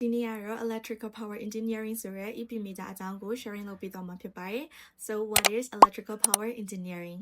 ဒီနေ့ကတော့ electrical power engineering ဆိုတဲ့ EP major အကြောင်းကို sharing လုပ်ပေးသွားမှာဖြစ်ပါတယ် So what is electrical power engineering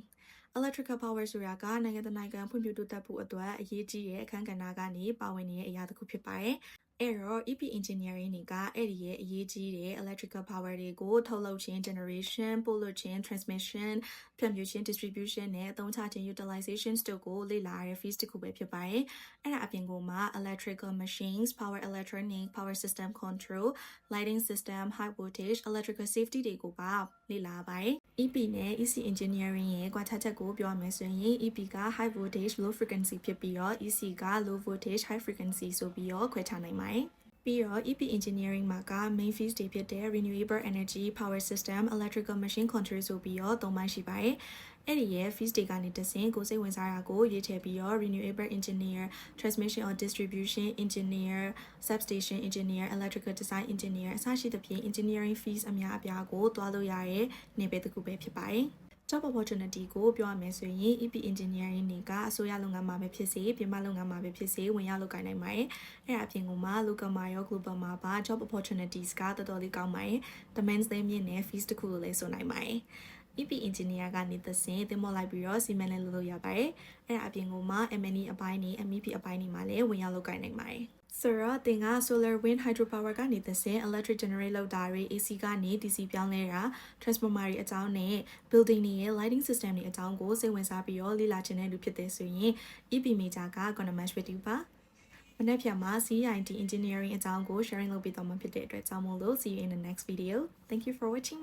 electrical power ဆိုတာကနိုင်ငံတကာနိုင်ငံဖွံ့ဖြိုးတိုးတက်ဖို့အတွက်အရေးကြီးတဲ့အခန်းကဏ္ဍကနေပါဝင်နေတဲ့အရာတစ်ခုဖြစ်ပါတယ်အဲ့တော့ EP engineering တွေကအဲ့ဒီရဲ့အရေးကြီးတဲ့ electrical power တွေကိုထုတ်လုပ်ခြင်း generation ပို့လွှတ်ခြင်း transmission ဖြန့်ဖြူးခြင်း distribution နဲ့အသုံးချခြင်း utilization တို့ကိုလေ့လာရတဲ့ field တစ်ခုပဲဖြစ်ပါတယ်။အဲ့ဒါအပြင်ကိုမှ electrical machines, power electronic, power system control, lighting system, high voltage, electrical safety တွေကိုပါလေ့လာပါတယ်။ EP နဲ့ EC engineering ရဲ့ကွာခြားချက်ကိုပြောရမယ်ဆိုရင် EP က high voltage low frequency ဖြစ်ပြီးတော့ EC က low voltage high frequency ဆိုပြီးတော့ခွဲခြားနိုင်ပါတယ်။ပြီးတော့ EP engineering မှာက main fields တွေဖြစ်တဲ့ renewable energy, power system, electrical machine control ဆိုပြီးတော့၃ပိုင်းရှိပါတယ်။အဲ့ဒီရဲ့ fields တွေကနေတဆင့်ကိုစိတ်ဝင်စားတာကိုရွေးချယ်ပြီးတော့ renewable engineer, transmission or distribution engineer, substation engineer, electrical design engineer အစရှိသဖြင့် engineering fields အများအပြားကိုတွားလို့ရတဲ့နယ်ပယ်တစ်ခုပဲဖြစ်ပါတယ်။ job opportunity ကိုပြောရမယ်ဆိုရင် EP engineering တွေကအစိုးရလုပ်ငန်းမှာပဲဖြစ်စေပြည်ပလုပ်ငန်းမှာပဲဖြစ်စေဝင်ရောက်လုပ်ကိုင်နိုင်ပါတယ်။အဲ့ဒါအပြင်ကမှ local မှာရော global မှာပါ job opportunities ကတော်တော်လေးကောင်းပါတယ်။ demands တွေမြင့်တဲ့ fees တစ်ခုလို့လည်းဆိုနိုင်ပါတယ်။ EP engineer ကနေသစင်သင်မောလိုက်ပြီးတော့စီမံလည်းလုပ်လို့ရပါတယ်။အဲ့ဒါအပြင်ကမှ M&E အပိုင်းတွေ MEP အပိုင်းတွေမှာလည်းဝင်ရောက်လုပ်ကိုင်နိုင်ပါတယ်။ဆိုတော့သင်က solar wind hydropower ကနေသစင် electric generate လုပ်တာတွေ AC ကနေ DC ပြောင်းလဲတာ transformer တွေအကြောင်းနဲ့ building တွေရဲ့ lighting system တွေအကြောင်းကိုစိတ်ဝင်စားပြီးတော့လေ့လာချင်တဲ့လူဖြစ်တဲ့ဆိုရင် EP major က gonna match with you ပါမနေ့ဖြန်မှာ CIT engineering အကြောင်းကို sharing လုပ်ပေးသွားမှာဖြစ်တဲ့အတွက်ကြောင့်မို့လို့ see you in the next video. Thank you for watching.